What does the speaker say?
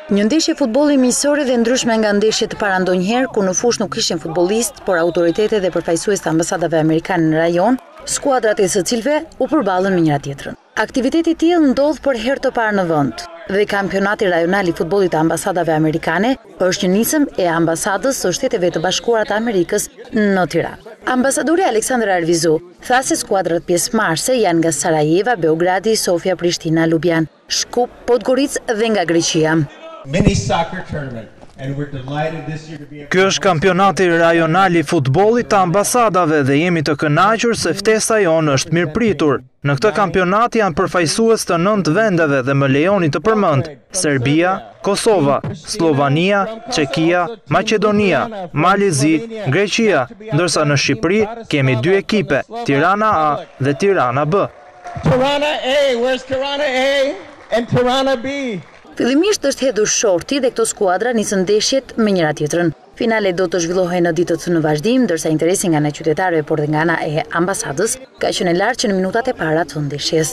Një ndeshje futbolli miqësore dhe ndryshme nga ndeshjet e para ndonjëherë, ku në fushë nuk ishin futbollistë, por autoritetet dhe përfaqësues të ambasadave amerikane në rajon, skuadrat e së cilëve u përballën me njëra tjetrën. Aktiviteti i tillë ndodh për herë të parë në vend dhe kampionati rajonal i futbollit të ambasadave amerikane është një nisëm e ambasadës së Shteteve të Bashkuara të Amerikës në Tiranë. Ambasadori Aleksandar Arvizu tha se skuadrat pjesëmarrëse janë nga Sarajeva, Beogradi, Sofia, Prishtina, Ljubljan, Shkup, Podgorica dhe nga Greqia. Ky është kampionati rajonal i futbollit të ambasadave dhe jemi të kënaqur se ftesa jonë është mirëpritur. Në këtë kampionat janë përfaqësues të 9 vendeve dhe më lejoni të përmend: Serbia, Kosova, Slovania, Çekia, Maqedonia, Malizi, Greqia, ndërsa në Shqipëri kemi 2 ekipe, Tirana A dhe Tirana B. Tirana A, where's Tirana A and Tirana B? Fillimisht është hedhur shorti dhe këto skuadra nisën ndeshjet me njëra tjetrën. Finalet do të zhvillohej në ditët në vazhdim, ndërsa interesi nga ana qytetarëve por dhe nga ana e ambasadës ka qenë lartë që në minutat e para të ndeshjes.